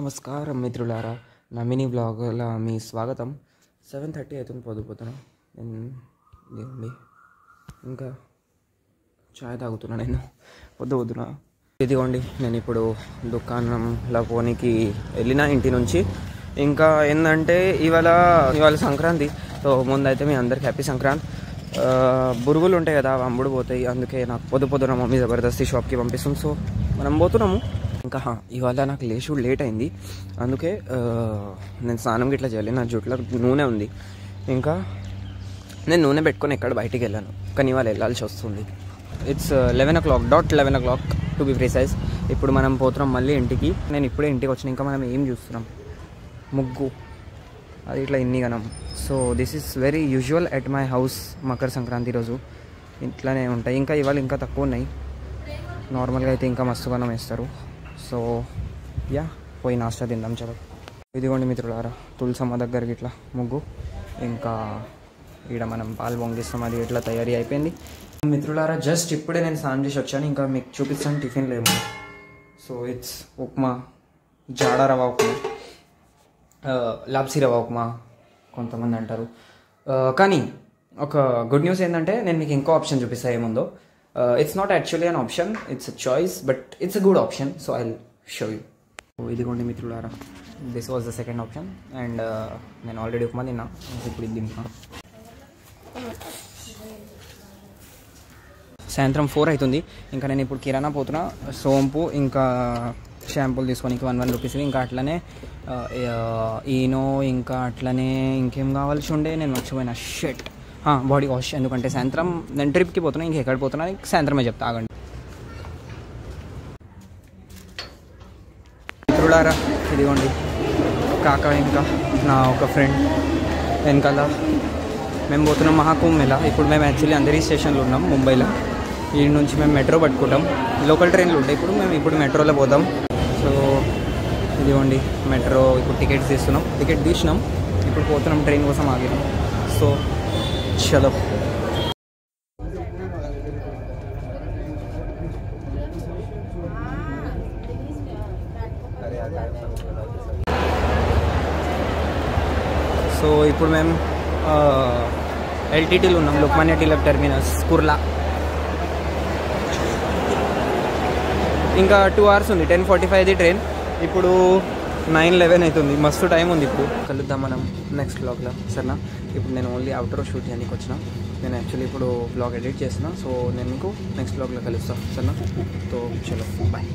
నమస్కారం మిత్రులారా, నా మినీ బ్లాగ్లో మీ స్వాగతం. 7:30 అవుతుంది పొద్దుపోతున్నా. నేను ఇంకా చాయ్ తాగుతున్నా. నేను పొద్దున ఇదిగోండి, నేను ఇప్పుడు దుకాణంలో పోనీకి వెళ్ళిన ఇంటి నుంచి. ఇంకా ఏంటంటే ఇవాళ సంక్రాంతి. సో ముందైతే మీ అందరికి హ్యాపీ సంక్రాంతి. బురుగులు ఉంటాయి కదా, అవి అమ్ముడు పోతాయి. అందుకే నాకు పొద్దున మమ్మీ జబర్దస్తి షాప్కి పంపిస్తుంది. సో మనం పోతున్నాము. ఇంకా ఇవాళ నాకు లేచుడు లేట్ అయింది. అందుకే నేను స్నానం గిట్లా చేయాలి. నా జుట్లో నూనె ఉంది. ఇంకా నేను నూనె పెట్టుకొని ఎక్కడ బయటికి వెళ్ళాను, కానీ ఇవాళ వెళ్ళాల్సి వస్తుంది. It's 11 o'clock, 11 o'clock to be precise. ఇప్పుడు మనం పోతున్నాం మళ్ళీ ఇంటికి. నేను ఇప్పుడే ఇంటికి వచ్చిన. ఇంకా మనం ఏం చూస్తున్నాం, ముగ్గు అది ఇట్లా ఇన్నిగనం. So this is very usual at my house. Makara Sankranti రోజు ఇట్లానే ఉంటాయి. ఇంకా ఇవాళ ఇంకా తక్కువ ఉన్నాయి. నార్మల్గా అయితే ఇంకా మస్తుగానం వేస్తారు. సో యా, పోయి నాస్టా తిందాం. చలో ఇదిగోండి మిత్రులారా, తులసమ్మ దగ్గరికి ఇట్లా ముగ్గు. ఇంకా ఈడ మనం పాలు పొంగిస్తాం. అది ఇట్లా తయారీ అయిపోయింది మిత్రులారా. జస్ట్ ఇప్పుడే నేను స్నానం చేసి వచ్చాను. ఇంకా మీకు చూపిస్తాను టిఫిన్లు ఏమో. సో ఇట్స్ ఉప్మా, జాడా రవ్వ ఉప్మా, లాప్సీ రవ్వ ఉప్మా కొంతమంది అంటారు. కానీ ఒక గుడ్ న్యూస్ ఏంటంటే నేను మీకు ఇంకో ఆప్షన్ చూపిస్తాను ఏముందో. It's not actually an option, it's a choice, but it's a good option. So I will show you. ఇదిగోండి మిత్రులారా, this was the second option. And నేను ఆల్రెడీ ఉప్మా తిన్నా. ఇప్పుడు ఇది తింటున్నా. సాయంత్రం 4 అవుతుంది. ఇంకా నేను ఇప్పుడు కిరాణా పోతున్నా. సోంపు ఇంకా షాంపూలు తీసుకొని 1 రూపీస్. ఇంకా అట్లనే ఈనో, ఇంకా అట్లనే ఇంకేం కావాల్సి ఉండే నేను మర్చిపోయినా. Shirt body wash. ఎందుకంటే సాయంత్రం నేను ట్రిప్కి పోతున్నా. ఇంక ఎక్కడ పోతున్నా సాయంత్రమే చెప్తా, ఆగండి మిత్రులారా. ఇదిగోండి కాక ఇంకా నా ఒక ఫ్రెండ్ వెనకాల. మేము పోతున్నాం మహాకుంభ్ మేళా. ఇప్పుడు మేము యాక్చువల్లీ అందరి స్టేషన్లో ఉన్నాం ముంబైలో. ఈ నుంచి మేము మెట్రో పట్టుకుంటాం. లోకల్ ట్రైన్లు ఉంటాయి. ఇప్పుడు మెట్రోలో పోతాం. సో ఇదిగోండి మెట్రో. ఇప్పుడు టికెట్ తీసినాం. ఇప్పుడు పోతున్నాం, ట్రైన్ కోసం ఆగినాం. సో చలో. సో ఇప్పుడు మేము ఎల్టీటీలో ఉన్నాం, లోకమాన్య తిలక్ టెర్మినస్, కుర్లా. ఇంకా 2 hours ఉంది. 10:45 ట్రైన్. ఇప్పుడు 9:11 అవుతుంది. మస్తు టైం ఉంది. ఇప్పుడు కలుద్దాం మనం నెక్స్ట్ బ్లాగ్లో, సరేనా? ఇప్పుడు నేను ఓన్లీ అవుట్డోర్ షూట్ చేయడానికి వచ్చిన. నేను యాక్చువల్లీ ఇప్పుడు బ్లాగ్ ఎడిట్ చేస్తున్నా. సో నేను మీకు నెక్స్ట్ బ్లాగ్లో కలుస్తాను, సరేనా? సో చలో, బాయ్.